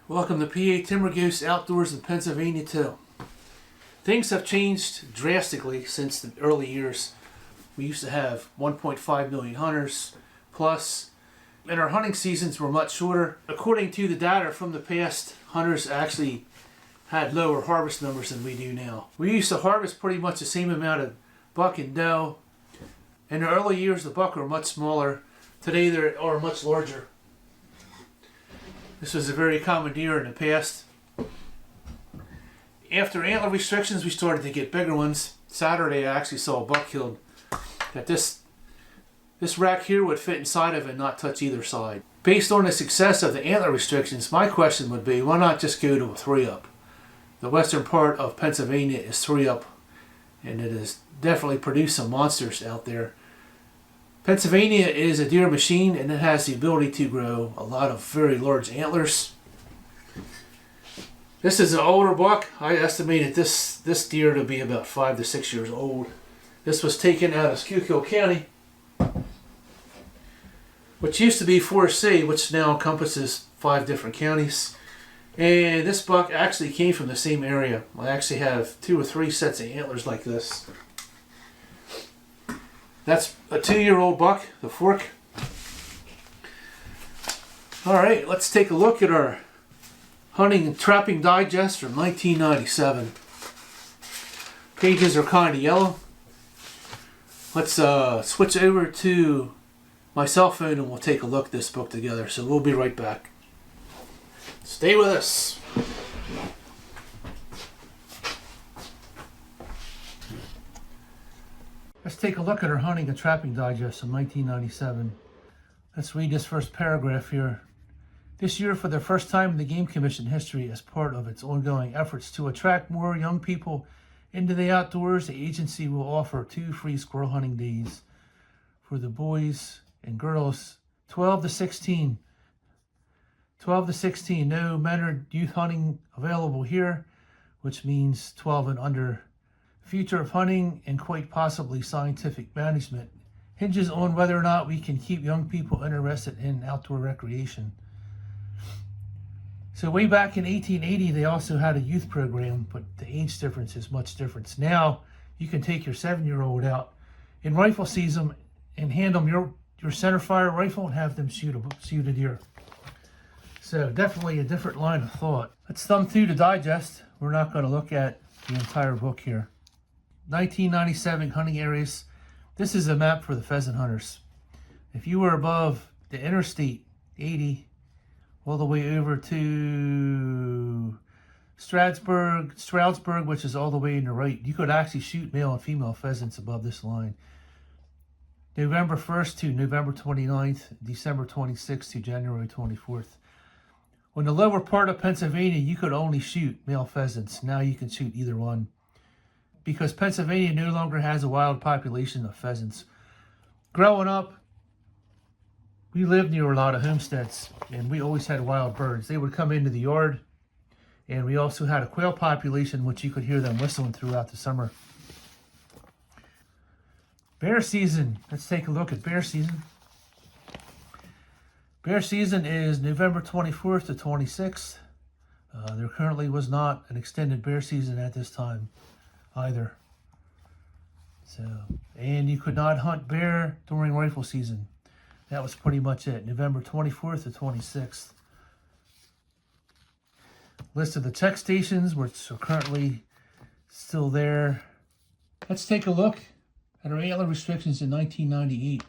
Welcome to PA Timber Goose Outdoors in Pennsylvania too. Things have changed drastically since the early years. We used to have 1.5 million hunters plus, and our hunting seasons were much shorter. According to the data from the past, hunters actually had lower harvest numbers than we do now. We used to harvest pretty much the same amount of buck and doe. In the early years, the buck were much smaller. Today, they are much larger. This was a very common deer in the past. After antler restrictions, we started to get bigger ones. Saturday, I actually saw a buck killed that this rack here would fit inside of and not touch either side. Based on the success of the antler restrictions, my question would be, why not just go to a 3-up? The western part of Pennsylvania is 3-up, and it has definitely produced some monsters out there. Pennsylvania is a deer machine, and it has the ability to grow a lot of very large antlers. This is an older buck. I estimated this deer to be about 5 to 6 years old. This was taken out of Schuylkill County, which used to be 4C, which now encompasses 5 different counties. And this buck actually came from the same area. I actually have 2 or 3 sets of antlers like this. That's a 2-year-old buck, the fork. Alright, let's take a look at our Hunting and Trapping Digest from 1997. Pages are kind of yellow. Let's switch over to my cell phone and we'll take a look at this book together. So we'll be right back. Stay with us. Let's take a look at our Hunting and Trapping Digest from 1997. Let's read this first paragraph here. This year, for the first time in the Game Commission history, as part of its ongoing efforts to attract more young people into the outdoors, the agency will offer 2 free squirrel hunting days for the boys and girls 12 to 16. 12 to 16, no mentored youth hunting available here, which means 12 and under. Future of hunting and quite possibly scientific management hinges on whether or not we can keep young people interested in outdoor recreation. So way back in 1880, they also had a youth program, but the age difference is much different. Now you can take your 7-year-old out in rifle season and hand them your centerfire rifle and have them shoot a deer. So definitely a different line of thought. Let's thumb through the digest. We're not going to look at the entire book here. 1997 hunting areas. This is a map for the pheasant hunters. If you were above the Interstate 80, all the way over to Stroudsburg, which is all the way in the right, you could actually shoot male and female pheasants above this line. November 1st to November 29th, December 26th to January 24th. On the lower part of Pennsylvania, you could only shoot male pheasants. Now you can shoot either one, because Pennsylvania no longer has a wild population of pheasants. Growing up, we lived near a lot of homesteads, and we always had wild birds. They would come into the yard, and we also had a quail population, which you could hear them whistling throughout the summer. Bear season. Let's take a look at bear season. Bear season is November 24th to 26th. There currently was not an extended bear season at this time either. And you could not hunt bear during rifle season. That was pretty much it. November 24th to 26th. List of the check stations, which are currently still there. Let's take a look at our antler restrictions in 1998.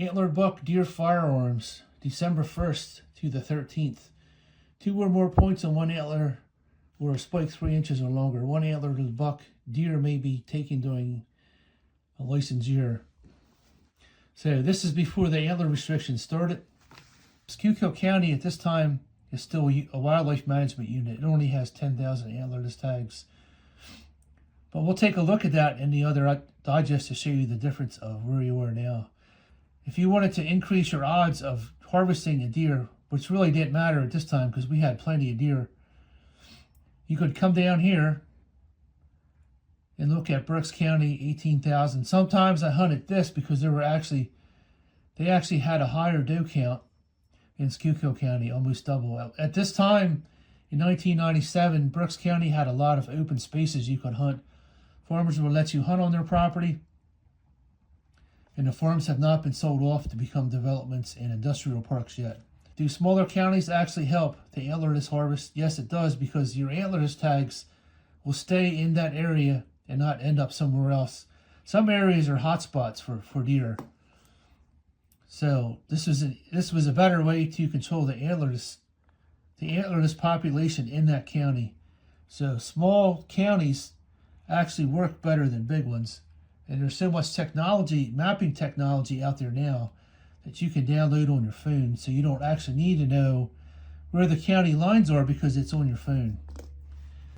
Antler buck deer firearms, December 1st to the 13th. 2 or more points on one antler or a spike 3 inches or longer. One antlerless buck deer may be taken during a licensed year. So this is before the antler restrictions started. Schuylkill County at this time is still a wildlife management unit. It only has 10,000 antlerless tags. But we'll take a look at that in the other digest to show you the difference of where you are now. If you wanted to increase your odds of harvesting a deer, which really didn't matter at this time because we had plenty of deer, you could come down here and look at Berks County, 18,000. Sometimes I hunted this because they actually had a higher doe count. in Schuylkill County, almost double. At this time, in 1997, Brooks County had a lot of open spaces you could hunt. Farmers would let you hunt on their property, and the farms have not been sold off to become developments and industrial parks yet. Do smaller counties actually help the antlerless harvest? Yes, it does, because your antlerless tags will stay in that area and not end up somewhere else. Some areas are hotspots for deer. So this was a better way to control the antlerless population in that county. So small counties actually work better than big ones. And there's so much technology, mapping technology out there now, that you can download on your phone, so you don't actually need to know where the county lines are because it's on your phone.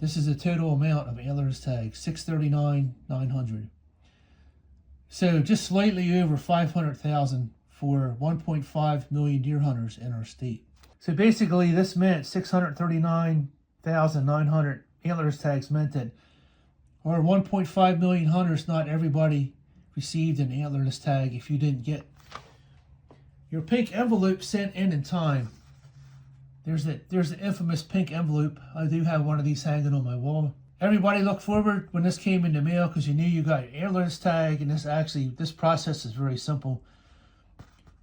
This is the total amount of antlerless tags, 639,900. So just slightly over 500,000 for 1.5 million deer hunters in our state. So basically this meant 639,900 antlerless tags meant that our 1.5 million hunters, not everybody received an antlerless tag if you didn't get your pink envelope sent in time. There's the infamous pink envelope. I do have one of these hanging on my wall. Everybody looked forward when this came in the mail because you knew you got your antlerless tag, and this process is very simple.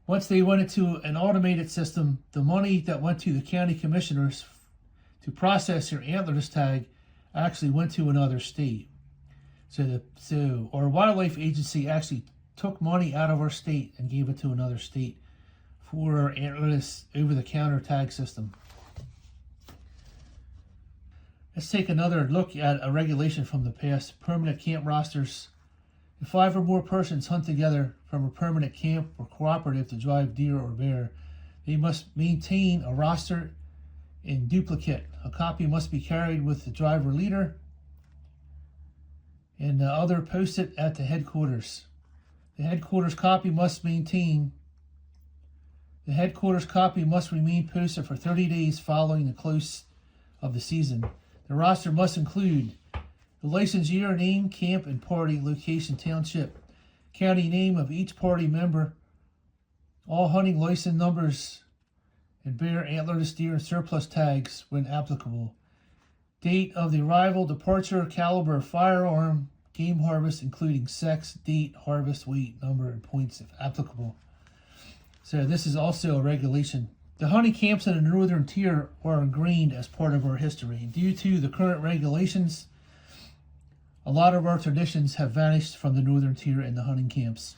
Once they went into an automated system, the money that went to the county commissioners to process your antlerless tag actually went to another state. So our wildlife agency actually took money out of our state and gave it to another state for our antlerless over-the-counter tag system. Let's take another look at a regulation from the past. Permanent camp rosters. If 5 or more persons hunt together from a permanent camp or cooperative to drive deer or bear, they must maintain a roster in duplicate. A copy must be carried with the driver leader and the other posted at the headquarters. The headquarters copy must remain posted for 30 days following the close of the season. The roster must include the license year, name, camp, and party, location, township, county name of each party member, all hunting license numbers, and bear, antlerless deer, and surplus tags when applicable. Date of the arrival, departure, caliber of firearm, game harvest, including sex, date, harvest, weight, number, and points if applicable. So this is also a regulation. The hunting camps in the northern tier are ingrained as part of our history. Due to the current regulations, a lot of our traditions have vanished from the northern tier in the hunting camps.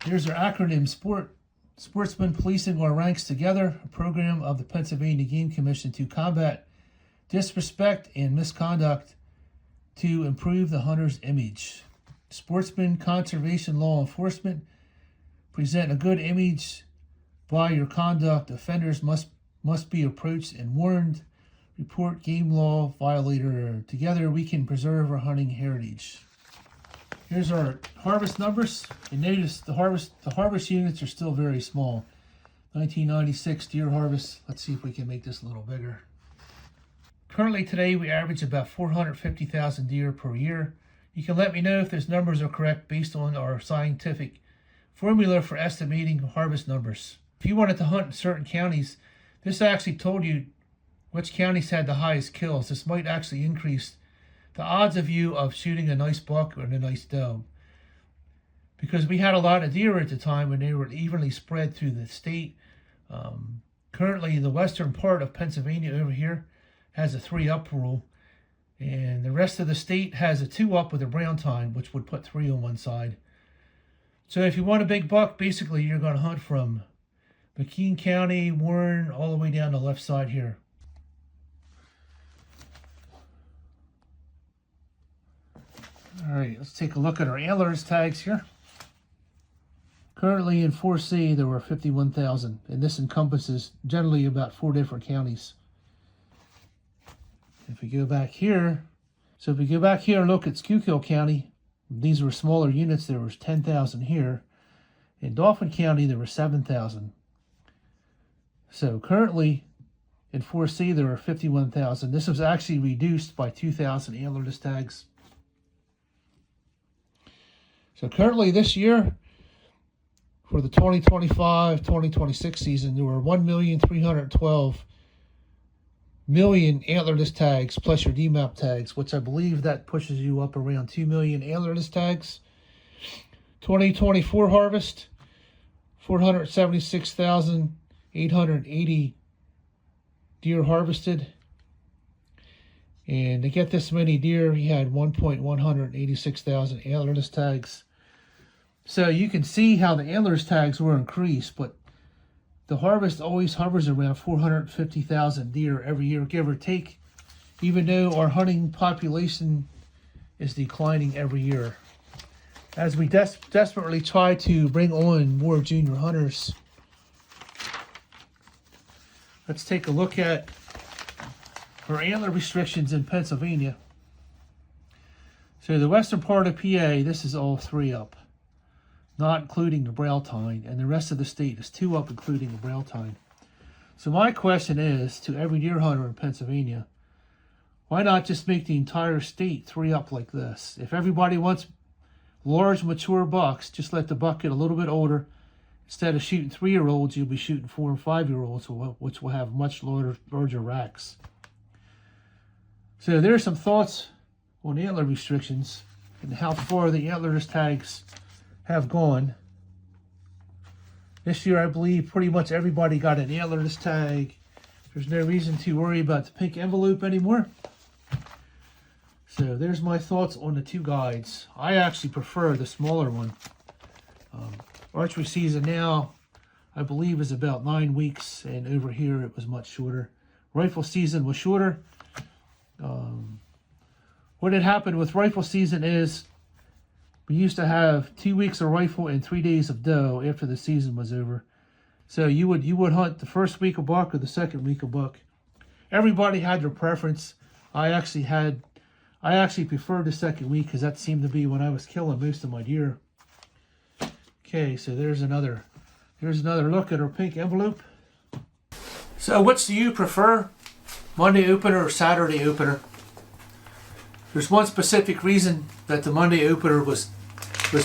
Here's our acronym: Sportsmen Policing Our Ranks Together, a program of the Pennsylvania Game Commission to combat disrespect and misconduct to improve the hunter's image. Sportsmen Conservation Law Enforcement. Present a good image by your conduct. Offenders must be approached and warned. Report game law violator. Together we can preserve our hunting heritage. Here's our harvest numbers. And notice the harvest units are still very small. 1996 deer harvest. Let's see if we can make this a little bigger. Currently today we average about 450,000 deer per year. You can let me know if those numbers are correct based on our scientific formula for estimating harvest numbers. If you wanted to hunt in certain counties, this actually told you which counties had the highest kills. This might actually increase the odds of you of shooting a nice buck or a nice doe. Because we had a lot of deer at the time and they were evenly spread through the state. Currently, the western part of Pennsylvania over here has a 3-up rule. And the rest of the state has a 2-up with a brown tine, which would put 3 on one side. So if you want a big buck, basically you're going to hunt from McKean County, Warren, all the way down the left side here. All right, let's take a look at our antlers tags here. Currently in 4C, there were 51,000, and this encompasses generally about 4 different counties. If we go back here, and look at Schuylkill County, these were smaller units. There was 10,000 here. In Dauphin County, there were 7,000. So currently in 4C, there are 51,000. This was actually reduced by 2,000 antlerless tags. So currently this year, For the 2025-2026 season, there were 1,312,000,000 antlerless tags plus your DMAP tags, which I believe that pushes you up around 2 million antlerless tags. 2024 harvest, 476,880 deer harvested. And to get this many deer, he had 1,186,000 antlerless tags. So you can see how the antlers tags were increased, but the harvest always hovers around 450,000 deer every year, give or take, even though our hunting population is declining every year. As we desperately try to bring on more junior hunters, let's take a look at our antler restrictions in Pennsylvania. So the western part of PA, this is all 3 up, not including the brow tine, and the rest of the state is 2 up, including the brow tine. So my question is to every deer hunter in Pennsylvania, why not just make the entire state 3 up like this? If everybody wants large, mature bucks, just let the buck get a little bit older. Instead of shooting 3-year-olds, you'll be shooting 4- and 5-year-olds, which will have much larger racks. So there's some thoughts on antler restrictions and how far the antlerless tags have gone. This year, I believe pretty much everybody got an antlerless tag. There's no reason to worry about the pink envelope anymore. So there's my thoughts on the 2 guides. I actually prefer the smaller one. Archery season now, I believe, is about 9 weeks, and over here it was much shorter. Rifle season was shorter. What had happened with rifle season is we used to have 2 weeks of rifle and 3 days of doe after the season was over. So you would hunt the first week of buck or the second week of buck. Everybody had their preference. I actually preferred the second week because that seemed to be when I was killing most of my deer. Okay, so there's another look at our pink envelope. So which do you prefer, Monday opener or Saturday opener? There's one specific reason that the Monday opener was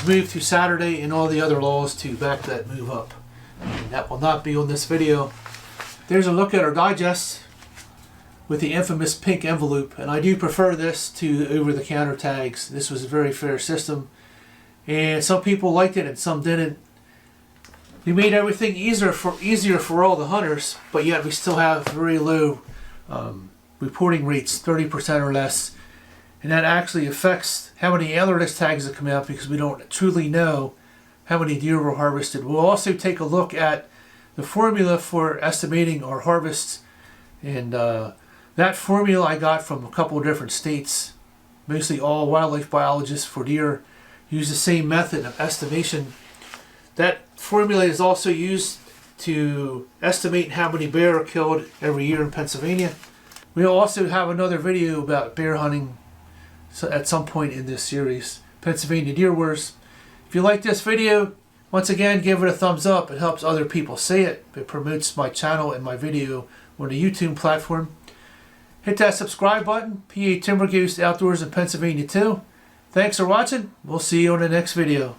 moved to Saturday, and all the other laws to back that move up. And that will not be on this video. There's a look at our digest with the infamous pink envelope, and I do prefer this to over-the-counter tags. This was a very fair system, and some people liked it and some didn't. We made everything easier for all the hunters, but yet we still have very low reporting rates, 30% or less. And that actually affects how many antlerless tags that come out because we don't truly know how many deer were harvested. We'll also take a look at the formula for estimating our harvests. And that formula I got from a couple of different states. Mostly all wildlife biologists for deer use the same method of estimation. That formula is also used to estimate how many bear are killed every year in Pennsylvania. We'll also have another video about bear hunting at some point in this series, Pennsylvania Deer Wars. If you like this video, once again, give it a thumbs up. It helps other people see it. It promotes my channel and my video on the YouTube platform. Hit that subscribe button. PA Timber Ghost Outdoors in Pennsylvania too. Thanks for watching. We'll see you on the next video.